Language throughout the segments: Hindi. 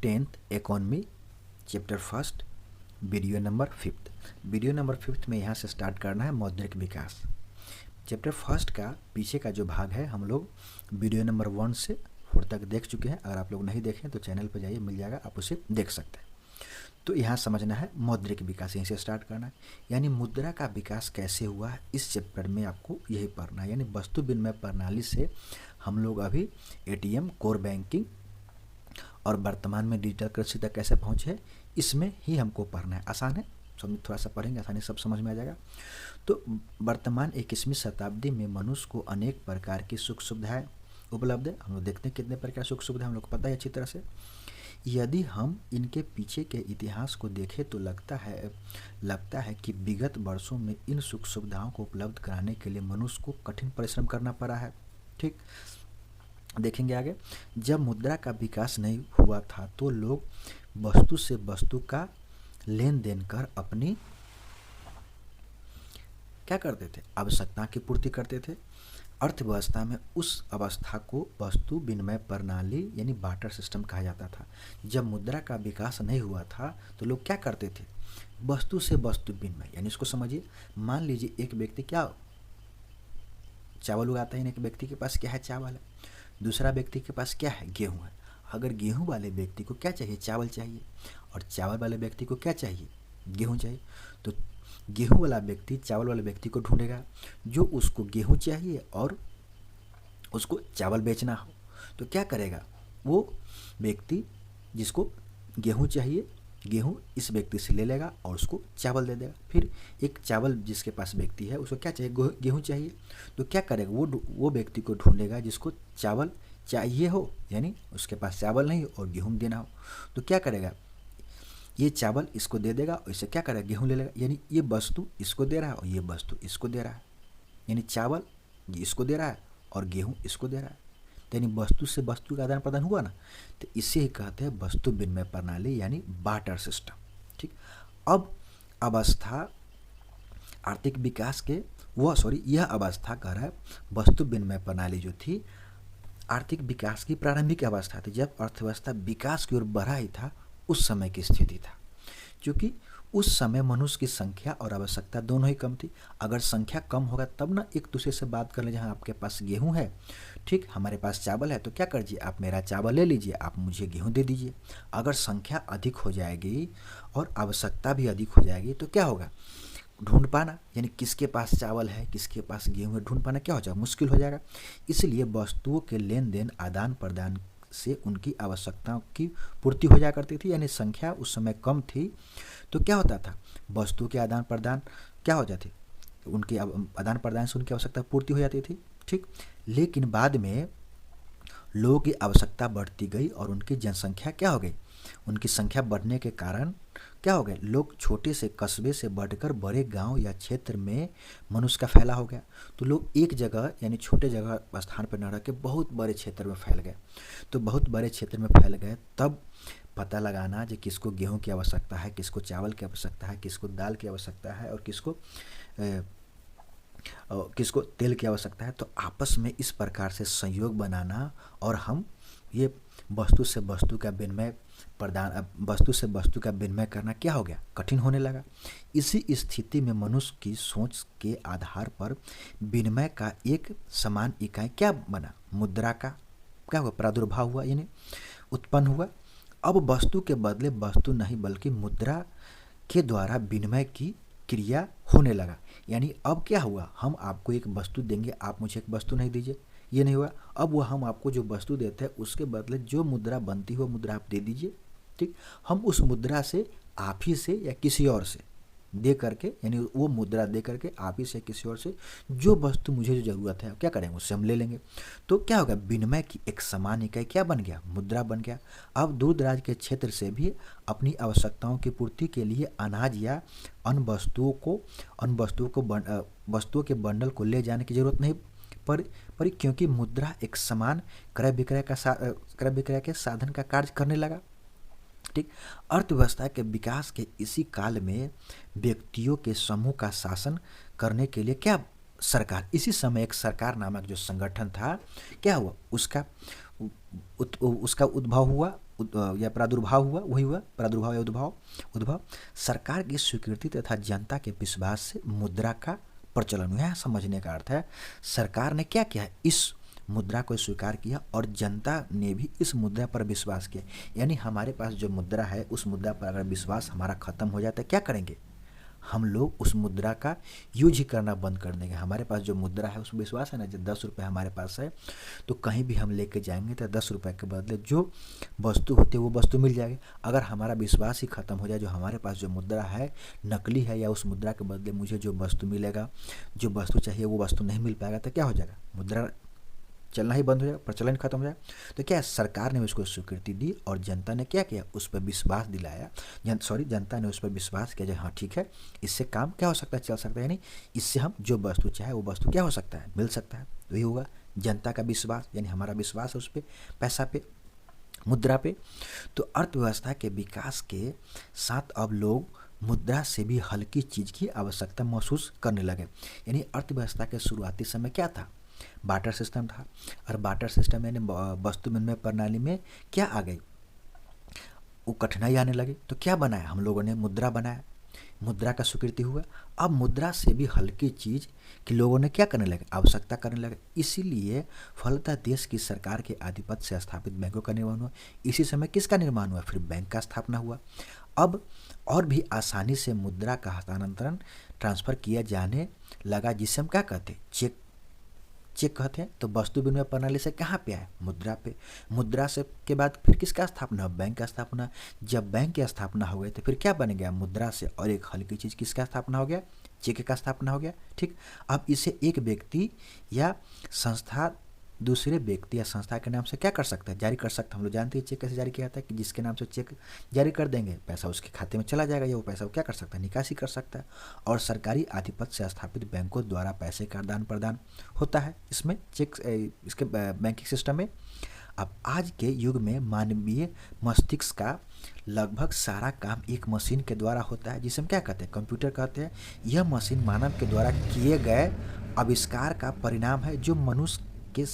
10th economy chapter first video number 5th। Video number 5th में यहाँ से स्टार्ट करना है मौद्रिक विकास। चैप्टर फर्स्ट का पीछे का जो भाग है हम लोग वीडियो नंबर 1 से 4 तक देख चुके हैं। अगर आप लोग नहीं देखें तो चैनल पर जाइए, मिल जाएगा, आप उसे देख सकते हैं। तो यहाँ समझना है मौद्रिक विकास, यहीं से स्टार्ट करना है। यानी मुद्रा का विकास कैसे हुआ है इस चैप्टर में आपको यही पढ़ना है। यानी वस्तु विनिमय प्रणाली से हम लोग अभी एटीएम, कोर बैंकिंग और वर्तमान में डिजिटल करेंसी तक कैसे पहुँचे, इसमें ही हमको पढ़ना है। आसान है, समझ, थोड़ा सा पढ़ेंगे आसानी सब समझ में आ जाएगा। तो वर्तमान 21वीं शताब्दी में मनुष्य को अनेक प्रकार की सुख सुविधाएँ उपलब्ध है। हम लोग देखते हैं कितने प्रकार सुख सुविधा हम लोग को पता है अच्छी तरह से। यदि हम इनके पीछे के इतिहास को देखें तो लगता है कि विगत वर्षों में इन सुख सुविधाओं को उपलब्ध कराने के लिए मनुष्य को कठिन परिश्रम करना पड़ा है। ठीक, देखेंगे आगे। जब मुद्रा का विकास नहीं हुआ था तो लोग वस्तु से वस्तु का लेन देन कर अपनी क्या करते थे, आवश्यकता की पूर्ति करते थे। अर्थव्यवस्था में उस अवस्था को वस्तु विनिमय प्रणाली यानी बार्टर सिस्टम कहा जाता था। जब मुद्रा का विकास नहीं हुआ था तो लोग क्या करते थे, वस्तु से वस्तु विनिमय। यानी इसको समझिए, मान लीजिए एक व्यक्ति क्या चावल उगाता है, एक व्यक्ति के पास क्या है, चावल है। दूसरा व्यक्ति के पास क्या है, गेहूँ है। अगर गेहूँ वाले व्यक्ति को क्या चाहिए, चावल चाहिए, और चावल वाले व्यक्ति को क्या चाहिए, गेहूँ चाहिए। तो गेहूं वाला व्यक्ति चावल वाले व्यक्ति को ढूंढेगा जो उसको गेहूं चाहिए और उसको चावल बेचना हो। तो क्या करेगा, वो व्यक्ति जिसको गेहूं चाहिए, गेहूं इस व्यक्ति से ले लेगा और उसको चावल दे देगा। फिर एक चावल जिसके पास व्यक्ति है उसको क्या चाहिए, गेहूं चाहिए। तो क्या करेगा, वो व्यक्ति को ढूंढेगा जिसको चावल चाहिए हो, यानी उसके पास चावल नहीं हो और गेहूँ देना हो। तो क्या करेगा, ये चावल इसको दे देगा और इसे क्या करेगा, गेहूं ले लेगा। यानी ये वस्तु इसको दे रहा है और ये वस्तु इसको दे रहा है। यानी चावल ये इसको दे रहा है और गेहूं इसको दे रहा है। तो यानी वस्तु से वस्तु का आदान प्रदान हुआ ना। तो इसे ही कहते हैं वस्तु विनिमय प्रणाली यानी बार्टर सिस्टम। ठीक, अब अवस्था आर्थिक विकास के यह अवस्था कह रहा है वस्तु विनिमय प्रणाली जो थी आर्थिक विकास की प्रारंभिक अवस्था थी। जब अर्थव्यवस्था विकास की ओर बढ़ा ही था उस समय की स्थिति था, क्योंकि उस समय मनुष्य की संख्या और आवश्यकता दोनों ही कम थी। अगर संख्या कम होगा तब ना एक दूसरे से बात कर ले, जहाँ आपके पास गेहूं है, ठीक, हमारे पास चावल है, तो क्या करिए, आप मेरा चावल ले लीजिए, आप मुझे गेहूं दे दीजिए। अगर संख्या अधिक हो जाएगी और आवश्यकता भी अधिक हो जाएगी तो क्या होगा, ढूंढ पाना, यानी किसके पास चावल है किसके पास गेहूं है, ढूंढ पाना क्या हो जाएगा, मुश्किल हो जाएगा। इसलिए वस्तुओं के लेन देन आदान प्रदान से उनकी आवश्यकताओं की पूर्ति हो जाया करती थी। यानी संख्या उस समय कम थी तो क्या होता था, वस्तु के आदान प्रदान क्या हो जाती, उनके आदान प्रदान से उनकी आवश्यकता पूर्ति हो जाती थी। ठीक, लेकिन बाद में लोगों की आवश्यकता बढ़ती गई और उनकी जनसंख्या क्या हो गई, उनकी संख्या बढ़ने के कारण क्या हो गया, लोग छोटे से कस्बे से बढ़कर बड़े गांव या क्षेत्र में मनुष्य का फैला हो गया। तो लोग एक जगह यानी छोटे जगह स्थान पर न रह के बहुत बड़े क्षेत्र में फैल गए। तो बहुत बड़े क्षेत्र में फैल गए तब पता लगाना जो किसको गेहूं की आवश्यकता है, किसको चावल की आवश्यकता है, किसको दाल की आवश्यकता है और किसको तेल की आवश्यकता है। तो आपस में इस प्रकार से संयोग बनाना और हम ये वस्तु से वस्तु का विनिमय करना क्या हो गया, कठिन होने लगा। इसी स्थिति में मनुष्य की सोच के आधार पर विनिमय का एक समान इकाई क्या बना, मुद्रा का क्या हुआ, प्रादुर्भाव हुआ, यानी उत्पन्न हुआ। अब वस्तु के बदले वस्तु नहीं बल्कि मुद्रा के द्वारा विनिमय की क्रिया होने लगा। यानी अब क्या हुआ, हम आपको एक वस्तु देंगे, आप मुझे एक वस्तु नहीं दीजिए, ये नहीं हुआ। अब वो हम आपको जो वस्तु देते हैं उसके बदले जो मुद्रा बनती हो मुद्रा आप दे दीजिए। ठीक, हम उस मुद्रा से आप ही से या किसी और से दे करके, यानी वो मुद्रा दे करके आप ही से किसी और से जो वस्तु मुझे जो ज़रूरत है क्या करेंगे, उससे हम ले लेंगे। तो क्या होगा, विनिमय की एक समान इकाई क्या बन गया, मुद्रा बन गया। अब दूर दराज के क्षेत्र से भी अपनी आवश्यकताओं की पूर्ति के लिए अनाज या अन्य वस्तुओं के बंडल को ले जाने की जरूरत नहीं पर क्योंकि मुद्रा एक समान क्रय विक्रय के साधन का कार्य करने लगा। ठीक, अर्थव्यवस्था के विकास के इसी काल में व्यक्तियों के समूह का शासन करने के लिए क्या सरकार, इसी समय एक सरकार नामक जो संगठन था क्या हुआ, उसका उद्भव हुआ या प्रादुर्भाव हुआ, वही हुआ प्रादुर्भाव या उद्भव सरकार की स्वीकृति तथा जनता के विश्वास से मुद्रा का प्रचलन। यह समझने का अर्थ है सरकार ने क्या किया, इस मुद्रा को स्वीकार किया और जनता ने भी इस मुद्रा पर विश्वास किया। यानी हमारे पास जो मुद्रा है उस मुद्रा पर अगर विश्वास हमारा खत्म हो जाता है, क्या करेंगे हम लोग, उस मुद्रा का यूज ही करना बंद कर देंगे। हमारे पास जो मुद्रा है उसमें विश्वास है ना, जब 10 रुपये हमारे पास है तो कहीं भी हम लेके जाएंगे तो 10 रुपये के बदले जो वस्तु होती है वो वस्तु मिल जाएगी। अगर हमारा विश्वास ही खत्म हो जाए, जो हमारे पास जो मुद्रा है नकली है या उस मुद्रा के बदले मुझे जो वस्तु मिलेगा, जो वस्तु चाहिए वो वस्तु नहीं मिल पाएगा, तो क्या हो जाएगा, मुद्रा चलना ही बंद हो जाएगा, प्रचलन खत्म हो जाएगा। तो क्या सरकार ने उसको स्वीकृति दी और जनता ने क्या किया, उस पर विश्वास दिलाया, जनता ने उस पर विश्वास किया, हाँ ठीक है इससे काम क्या हो सकता है, चल सकता है, यानी इससे हम जो वस्तु चाहे वो वस्तु क्या हो सकता है, मिल सकता है। तो ये होगा जनता का विश्वास, यानी हमारा विश्वास है उस पर, पैसा पे, मुद्रा पे। तो अर्थव्यवस्था के विकास के साथ अब लोग मुद्रा से भी हल्की चीज़ की आवश्यकता महसूस करने लगे। यानी अर्थव्यवस्था के शुरुआती समय क्या था, बार्टर सिस्टम था, और बार्टर सिस्टम यानी वस्तु विनिमय प्रणाली में क्या आ गई, वो कठिनाई आने लगी। तो क्या बनाया, हम लोगों ने मुद्रा बनाया, मुद्रा का स्वीकृति हुआ। अब मुद्रा से भी हल्की चीज़ कि लोगों ने क्या करने लगे, आवश्यकता करने लगे। इसीलिए फलतः देश की सरकार के आधिपत्य से स्थापित बैंकों का निर्माण हुआ। इसी समय किसका निर्माण हुआ, फिर बैंक का स्थापना हुआ। अब और भी आसानी से मुद्रा का हस्तांतरण, ट्रांसफ़र किया जाने लगा, जिसे हम क्या कहते, चेक कहते हैं। तो वस्तु विनिमय प्रणाली से कहाँ पे आए, मुद्रा पे। मुद्रा से के बाद फिर किसका स्थापना, बैंक का स्थापना। जब बैंक की स्थापना हो गई तो फिर क्या बन गया, मुद्रा से और एक हल्की चीज़ किसका स्थापना हो गया, चेक का स्थापना हो गया। ठीक, अब इसे एक व्यक्ति या संस्था दूसरे व्यक्ति या संस्था के नाम से क्या कर सकता है, जारी कर सकता है। हम लोग जानते हैं चेक कैसे जारी किया जाता है, कि जिसके नाम से चेक जारी कर देंगे पैसा उसके खाते में चला जाएगा, या वो पैसा वो क्या कर सकता है, निकासी कर सकता है। और सरकारी आधिपत्य से स्थापित बैंकों द्वारा पैसे का आदान प्रदान होता है इसमें, चेक इसके बैंकिंग सिस्टम में। अब आज के युग में मानवीय मस्तिष्क का लगभग सारा काम एक मशीन के द्वारा होता है, जिसे हम क्या कहते हैं, कंप्यूटर कहते हैं। यह मशीन मानव के द्वारा किए गए आविष्कार का परिणाम है, जो मनुष्य के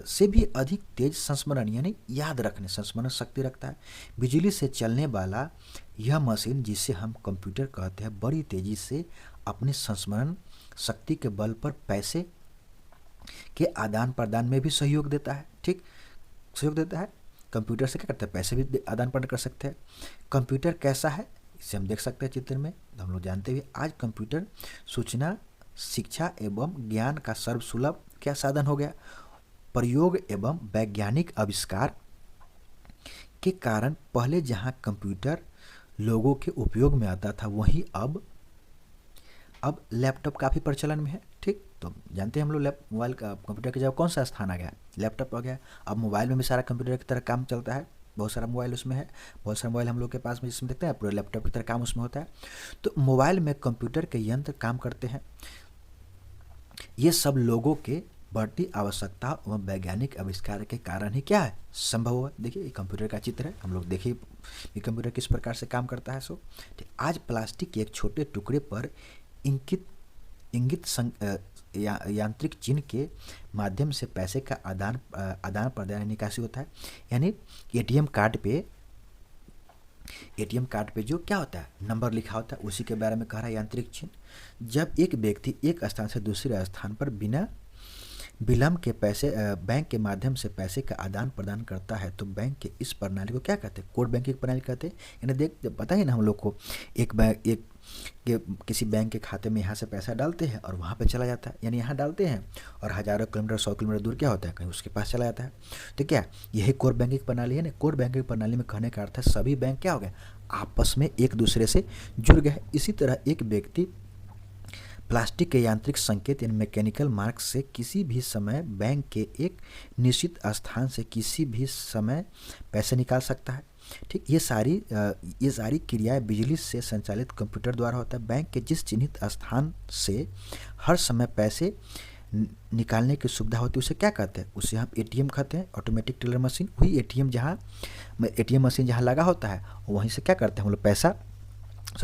से भी अधिक तेज संस्मरण यानी याद रखने, संस्मरण शक्ति रखता है। बिजली से चलने वाला यह मशीन, जिसे हम कंप्यूटर कहते हैं, बड़ी तेजी से अपनी संस्मरण शक्ति के बल पर पैसे के आदान प्रदान में भी सहयोग देता है। ठीक, सहयोग देता है। कंप्यूटर से क्या करता है, पैसे भी आदान प्रदान कर सकते हैं। कंप्यूटर कैसा है, इसे हम देख सकते हैं चित्र में। हम लोग जानते हुए आज कंप्यूटर सूचना, शिक्षा एवं ज्ञान का सर्वसुलभ क्या साधन हो गया। प्रयोग एवं वैज्ञानिक आविष्कार के कारण पहले जहां कंप्यूटर लोगों के उपयोग में आता था, वहीं अब लैपटॉप काफ़ी प्रचलन में है। ठीक, तो जानते हैं हम लोग मोबाइल का, कंप्यूटर की जगह कौन सा स्थान आ गया, लैपटॉप आ गया। अब मोबाइल में भी सारा कंप्यूटर की तरह काम चलता है, बहुत सारा मोबाइल उसमें है, बहुत सारा मोबाइल हम लोग के पास में, जिसमें देखते हैं पूरे लैपटॉप की तरह काम उसमें होता है। तो मोबाइल में कंप्यूटर के यंत्र काम करते हैं। ये सब लोगों के बढ़ती आवश्यकता व वैज्ञानिक आविष्कार के कारण ही क्या है, संभव हुआ। देखिए ये कंप्यूटर का चित्र है, हम लोग देखिए ये कंप्यूटर किस प्रकार से काम करता है। सो आज प्लास्टिक के एक छोटे टुकड़े पर इंगित यांत्रिक चिन्ह के माध्यम से पैसे का आदान प्रदान, निकासी होता है। यानी एटीएम कार्ड पे जो क्या होता है, नंबर लिखा होता है, उसी के बारे में कह रहा है यांत्रिक चिन्ह। जब एक व्यक्ति एक स्थान से दूसरे स्थान पर बिना विलंब के पैसे बैंक के माध्यम से पैसे का आदान प्रदान करता है, तो बैंक के इस प्रणाली को क्या कहते हैं, कोड बैंकिंग प्रणाली कहते हैं। यानी पता है ना हम लोग को, किसी बैंक के खाते में यहाँ से पैसा डालते हैं और वहाँ पे चला जाता है, यानी यहाँ डालते हैं और हज़ारों किलोमीटर 100 किलोमीटर दूर क्या होता है, कहीं उसके पास चला जाता है। तो क्या यही कोर बैंकिंग प्रणाली है ना। कोर बैंकिंग प्रणाली में कहने का अर्थ है सभी बैंक क्या हो गए, आपस में एक दूसरे से जुड़ गए। इसी तरह एक व्यक्ति प्लास्टिक के यांत्रिक संकेत यानी मैकेनिकल मार्क से किसी भी समय बैंक के एक निश्चित स्थान से किसी भी समय पैसे निकाल सकता है। ठीक, ये सारी क्रियाएं बिजली से संचालित कंप्यूटर द्वारा होता है। बैंक के जिस चिन्हित स्थान से हर समय पैसे निकालने की सुविधा होती है उसे क्या कहते हैं, उसे हम एटीएम कहते हैं, ऑटोमेटिक टेलर मशीन। वही एटीएम मशीन जहाँ लगा होता है वहीं से क्या करते हैं हम लोग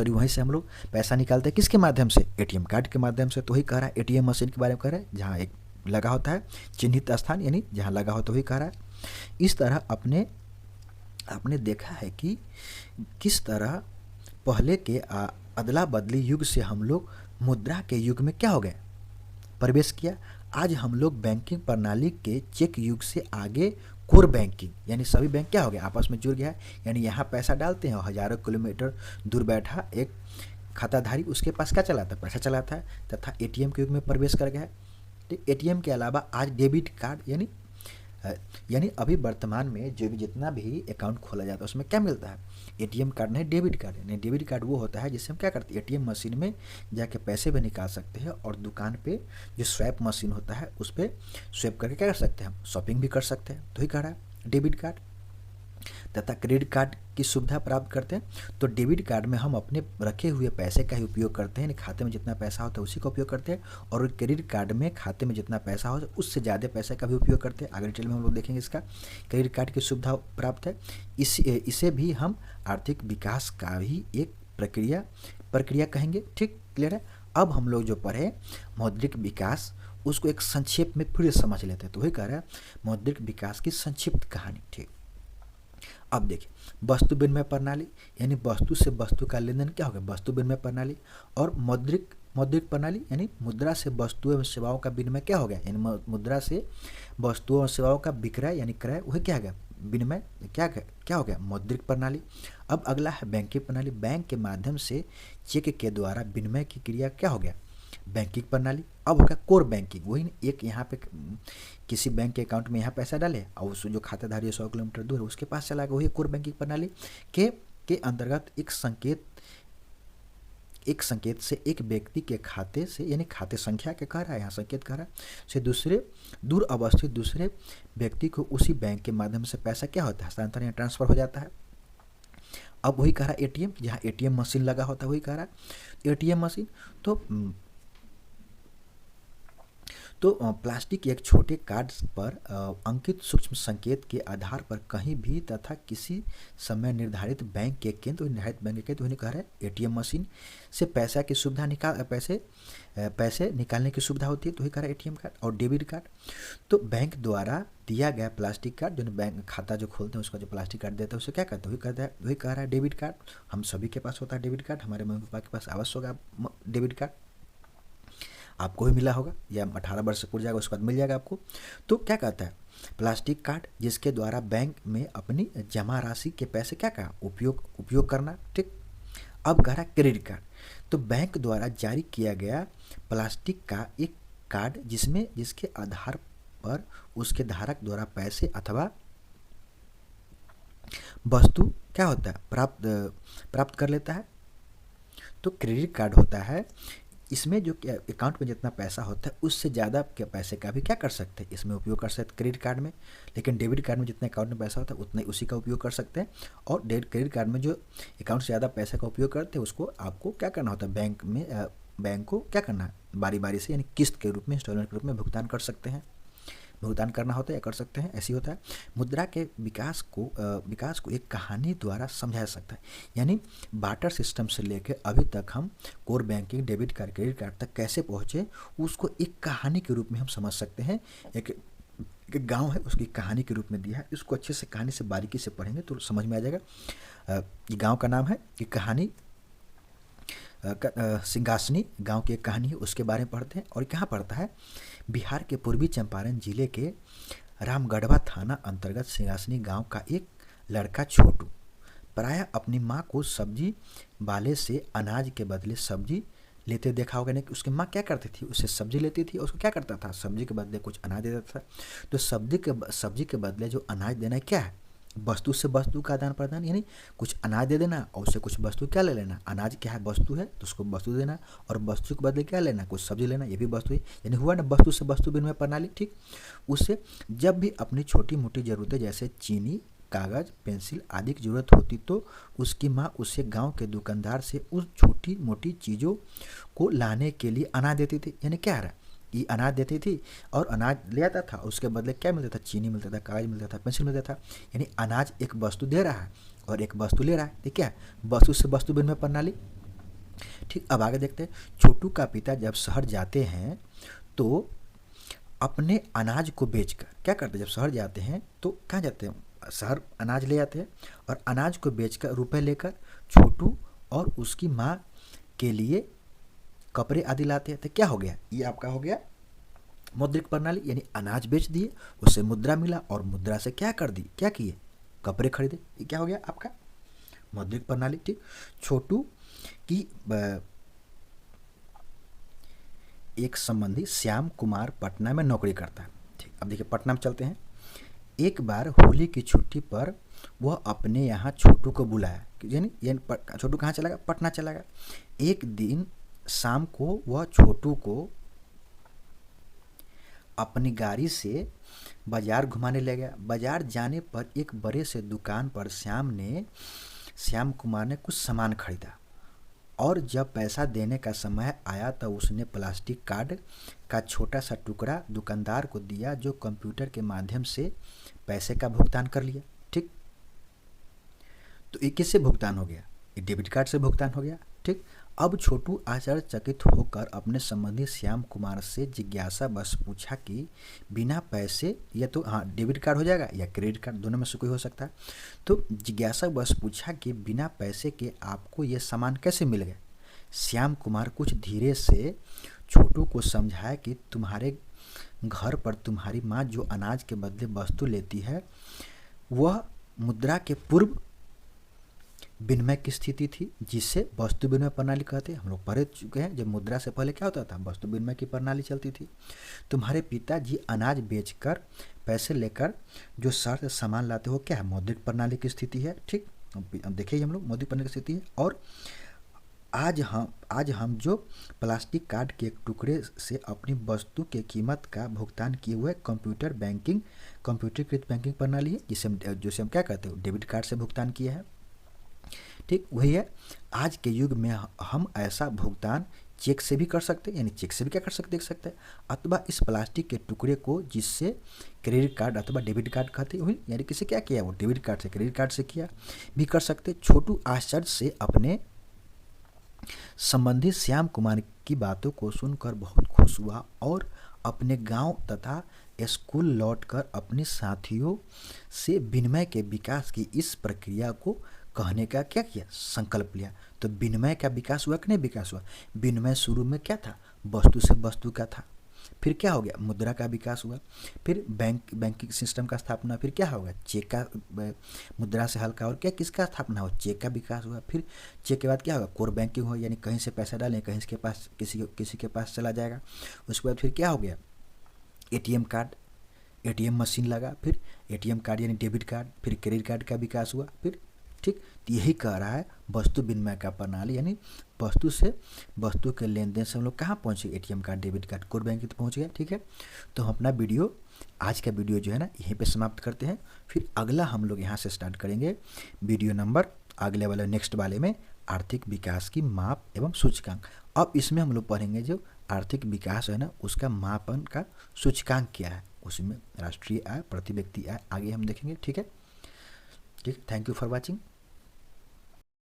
वहीं से हम लोग पैसा निकालते हैं, किसके माध्यम से, एटीएम कार्ड के माध्यम से। तो वही कह रहा है एटीएम मशीन के बारे में कह रहा है, जहाँ एक लगा होता है चिन्हित स्थान, यानी जहाँ लगा होता है वही कह रहा है। इस तरह आपने देखा है कि किस तरह पहले के अदला बदली युग से हम लोग मुद्रा के युग में क्या हो गए, प्रवेश किया। आज हम लोग बैंकिंग प्रणाली के चेक युग से आगे कोर बैंकिंग, यानी सभी बैंक क्या हो गया, आपस में जुड़ गया है। यानी यहाँ पैसा डालते हैं और हजारों किलोमीटर दूर बैठा एक खाताधारी उसके पास क्या चलाता है, पैसा चलाता है, तथा एटीएम के युग में प्रवेश कर गया है। तो एटीएम के अलावा आज डेबिट कार्ड यानी अभी वर्तमान में जो भी जितना भी अकाउंट खोला जाता है उसमें क्या मिलता है, एटीएम कार्ड नहीं डेबिट कार्ड। यानी डेबिट कार्ड वो होता है जिससे हम क्या करते हैं, एटीएम मशीन में जाके पैसे भी निकाल सकते हैं और दुकान पे जो स्वैप मशीन होता है उस पर स्वैप करके क्या कर सकते हैं, हम शॉपिंग भी कर सकते हैं। तो ही कह रहा है डेबिट कार्ड। तथा क्रेडिट कार्ड की सुविधा प्राप्त करते हैं। तो डेबिट कार्ड में हम अपने रखे हुए पैसे का ही उपयोग करते हैं, यानी खाते में जितना पैसा होता है उसी का उपयोग करते हैं, और क्रेडिट कार्ड में खाते में जितना पैसा होता है उससे ज़्यादा पैसे का भी उपयोग करते हैं। आगे डिटेल में हम लोग देखेंगे इसका। क्रेडिट कार्ड की सुविधा प्राप्त है। इसे भी हम आर्थिक विकास का ही एक प्रक्रिया कहेंगे। ठीक, क्लियर है। अब हम लोग जो पढ़े मौद्रिक विकास, उसको एक संक्षेप में फिर समझ लेते हैं। तो वही कह रहा है मौद्रिक विकास की संक्षिप्त कहानी। ठीक, अब देखिए वस्तु विनिमय प्रणाली, यानी वस्तु से वस्तु का लेन देन क्या होगा, वस्तु विनिमय प्रणाली। और मौद्रिक प्रणाली यानी मुद्रा से वस्तुओं एवं सेवाओं का विनिमय क्या हो गया, यानी मुद्रा से वस्तुओं और सेवाओं का विक्रय यानी क्रय, वही क्या गया, विनिमय क्या हो गया, मौद्रिक प्रणाली। अब अगला है बैंकिंग प्रणाली। बैंक के माध्यम से चेक के द्वारा विनिमय की क्रिया क्या हो गया, बैंकिंग प्रणाली। अब होगा कोर बैंकिंग, वही एक यहाँ पे किसी बैंक के अकाउंट में यहाँ पैसा डाले और उस जो खाताधारी 100 किलोमीटर दूर है उसके पास चला गया, वही कोर बैंकिंग प्रणाली के अंतर्गत एक संकेत से एक व्यक्ति के खाते से, यानी खाते संख्या के कह रहा है, यहाँ संकेत कह रहा है, से दूर अवस्थित दूसरे व्यक्ति को उसी बैंक के माध्यम से पैसा क्या होता है, हस्तांतरण या ट्रांसफर हो जाता है। अब वही कह रहा है एटीएम, जहाँ एटीएम मशीन लगा होता है वही कह रहा है एटीएम मशीन। तो प्लास्टिक के एक छोटे कार्ड पर अंकित सूक्ष्म संकेत के आधार पर कहीं भी तथा किसी समय निर्धारित बैंक के केंद्र उन्हें कह रहे हैं एटीएम मशीन से पैसा की सुविधा पैसे निकालने की सुविधा होती है। तो वही कह रहा है एटीएम कार्ड। और डेबिट कार्ड, तो बैंक द्वारा दिया गया प्लास्टिक कार्ड, जो बैंक खाता जो खोलते हैं उसका जो प्लास्टिक कार्ड देता है उसे क्या करते हैं, वही कह रहा है डेबिट कार्ड। हम सभी के पास होता है डेबिट कार्ड, हमारे मम्मी पापा के पास अवश्य होगा डेबिट कार्ड, आपको भी मिला होगा या 18 वर्ष से पूर जाएगा उसके बाद मिल जाएगा आपको। तो क्या कहता है प्लास्टिक कार्ड, जिसके द्वारा बैंक में अपनी जमा राशि के पैसे क्या उपयोग करना। ठीक, अब कह रहा क्रेडिट कार्ड, तो बैंक द्वारा जारी किया गया प्लास्टिक का एक कार्ड जिसके आधार पर उसके धारक द्वारा पैसे अथवा वस्तु क्या होता है प्राप्त कर लेता है। तो क्रेडिट कार्ड होता है, इसमें जो अकाउंट में जितना पैसा होता है उससे ज़्यादा के पैसे का भी क्या कर सकते हैं, इसमें उपयोग कर सकते हैं क्रेडिट कार्ड में। लेकिन डेबिट कार्ड में जितने अकाउंट में पैसा होता है उतना ही उसी का उपयोग कर सकते हैं। और क्रेडिट कार्ड में जो अकाउंट से ज़्यादा पैसे का उपयोग करते हैं उसको आपको क्या करना होता है, बैंक को क्या करना है, बारी बारी से यानी किस्त के रूप में, इंस्टॉलमेंट के रूप में भुगतान करना होता है या कर सकते हैं, ऐसी होता है। मुद्रा के विकास को एक कहानी द्वारा समझाया सकता है, यानी बार्टर सिस्टम से लेकर अभी तक हम core banking, debit card, credit card तक कैसे पहुँचे उसको एक कहानी के रूप में हम समझ सकते हैं। एक गांव है उसकी कहानी के रूप में दिया है, इसको अच्छे से कहानी से बारीकी से पढ़ेंगे तो समझ में आ जाएगा। ये गाँव का नाम है, ये कहानी सिंहासनी गांव की एक कहानी है, उसके बारे में पढ़ते हैं। और कहाँ पढ़ता है, बिहार के पूर्वी चंपारण जिले के रामगढ़वा थाना अंतर्गत सिंहासनी गांव का एक लड़का छोटू प्रायः अपनी माँ को सब्जी वाले से अनाज के बदले सब्जी लेते देखा होगा। नहीं, उसकी माँ क्या करती थी, उससे सब्जी लेती थी, उसको क्या करता था, सब्जी के बदले कुछ अनाज दे देता था। तो सब्जी के बदले जो अनाज देना है क्या है, वस्तु से वस्तु का आदान प्रदान, यानी कुछ अनाज दे देना और उससे कुछ वस्तु क्या ले लेना। अनाज क्या है, वस्तु है, तो उसको वस्तु देना, और वस्तु के बदले क्या लेना, कुछ सब्जी लेना, ये भी वस्तु है, यानी हुआ ना वस्तु से वस्तु विनिमय प्रणाली। ठीक, उससे जब भी अपनी छोटी मोटी ज़रूरतें जैसे चीनी, कागज़, पेंसिल आदि की ज़रूरत होती तो उसकी माँ उसे गांव के दुकानदार से उस छोटी मोटी चीज़ों को लाने के लिए अनाज देती थी। यानी क्या रहा, ये अनाज देती थी और अनाज ले आता था, उसके बदले क्या मिलता था, चीनी मिलता था, कागज मिलता था, पेंसिल मिलता था। यानी अनाज एक वस्तु दे रहा है और एक वस्तु ले रहा है, ठीक है, वस्तु से वस्तु विनिमय प्रणाली। ठीक, अब आगे देखते हैं। छोटू का पिता जब शहर जाते हैं तो अपने अनाज को बेचकर क्या करते हैं, जब शहर जाते हैं तो कहाँ जाते हैं, शहर अनाज ले जाते हैं और अनाज को बेचकर रुपए लेकर छोटू और उसकी माँ के लिए कपड़े आदि लाते हैं। तो क्या हो गया, ये आपका हो गया मौद्रिक प्रणाली, यानी अनाज बेच दिए, उससे मुद्रा मिला और मुद्रा से क्या कर दी, क्या किए, कपड़े खरीदे। ये क्या हो गया आपका मौद्रिक प्रणाली। ठीक, छोटू की एक संबंधी श्याम कुमार पटना में नौकरी करता है। ठीक, अब देखिए पटना में चलते हैं। एक बार होली की छुट्टी पर वह अपने यहाँ छोटू को बुलाया, यानी छोटू कहाँ चला गया, पटना चला गया। एक दिन शाम को वह छोटू को अपनी गाड़ी से बाजार घुमाने ले गया। बाजार जाने पर एक बड़े से दुकान पर श्याम कुमार ने कुछ सामान खरीदा और जब पैसा देने का समय आया तो उसने प्लास्टिक कार्ड का छोटा सा टुकड़ा दुकानदार को दिया, जो कंप्यूटर के माध्यम से पैसे का भुगतान कर लिया। ठीक, तो ये किससे भुगतान हो गया, ये डेबिट कार्ड से भुगतान हो गया। ठीक, अब छोटू आश्चर्यचकित होकर अपने संबंधी श्याम कुमार से जिज्ञासा बस पूछा कि बिना पैसे, या तो हाँ डेबिट कार्ड हो जाएगा या क्रेडिट कार्ड, दोनों में से कोई हो सकता है। तो जिज्ञासा बस पूछा कि बिना पैसे के आपको ये सामान कैसे मिल गए। श्याम कुमार कुछ धीरे से छोटू को समझाया कि तुम्हारे घर पर तुम्हारी माँ जो अनाज के बदले वस्तु लेती है वह मुद्रा के पूर्व विनिमय की स्थिति थी, जिसे वस्तु विनिमय प्रणाली कहते हैं। हम लोग पढ़ चुके हैं, जब मुद्रा से पहले क्या होता था, वस्तु विनिमय की प्रणाली चलती थी। तुम्हारे पिताजी अनाज बेचकर पैसे लेकर जो शर्त सामान लाते हो क्या है, मौद्रिक प्रणाली की स्थिति है। ठीक, अब देखिए हम लोग मौद्रिक प्रणाली की स्थिति है। और आज हम जो प्लास्टिक कार्ड के एक टुकड़े से अपनी वस्तु के कीमत का भुगतान किए हुए कंप्यूटरीकृत बैंकिंग प्रणाली है, जिसे हम क्या कहते हैं, डेबिट कार्ड से भुगतान किए हैं। ठीक, वही है। आज के युग में हम ऐसा भुगतान चेक से भी कर सकते हैं, यानी चेक से भी क्या कर सकते, देख सकते हैं, अथवा इस प्लास्टिक के टुकड़े को जिससे क्रेडिट कार्ड अथवा डेबिट कार्ड कहते हुए, यानी किसी क्या किया, वो डेबिट कार्ड से क्रेडिट कार्ड से किया भी कर सकते। छोटू आश्चर्य से अपने संबंधी श्याम कुमार की बातों को सुनकर बहुत खुश हुआ और अपने गांव तथा स्कूल लौटकर अपने साथियों से विनिमय के विकास की इस प्रक्रिया को कहने का क्या किया, संकल्प लिया। तो विनिमय का विकास हुआ कि नहीं विकास हुआ। विनिमय शुरू में क्या था, वस्तु से वस्तु का था, फिर क्या हो गया, मुद्रा का विकास हुआ, फिर बैंकिंग सिस्टम का स्थापना, फिर क्या होगा, चेक का, मुद्रा से हल्का और क्या किसका स्थापना हो, चेक का विकास हुआ। फिर चेक के बाद क्या होगा, कोर बैंकिंग हो, यानी कहीं से पैसा डालें कहीं के पास किसी के पास चला जाएगा। उसके बाद फिर क्या हो गया, एटीएम कार्ड, एटीएम मशीन लगा, फिर एटीएम कार्ड यानी डेबिट कार्ड, फिर क्रेडिट कार्ड का विकास हुआ। फिर ठीक, यही कह रहा है वस्तु विनिमय का प्रणाली, यानी वस्तु से वस्तु के लेन देन से हम लोग कहाँ पहुँचे, ATM card, debit card, core banking तक पहुँच गया। ठीक है, तो हम अपना वीडियो, आज का वीडियो जो है ना यहीं पे समाप्त करते हैं। फिर अगला हम लोग यहाँ से स्टार्ट करेंगे वीडियो नंबर अगले वाले नेक्स्ट वाले में आर्थिक विकास की माप एवं सूचकांक। अब इसमें हम लोग पढ़ेंगे जो आर्थिक विकास है ना उसका मापन का सूचकांक क्या है, उसमें राष्ट्रीय आय, प्रति व्यक्ति आय, आगे हम देखेंगे। ठीक है, ठीक, थैंक यू फॉर वॉचिंग।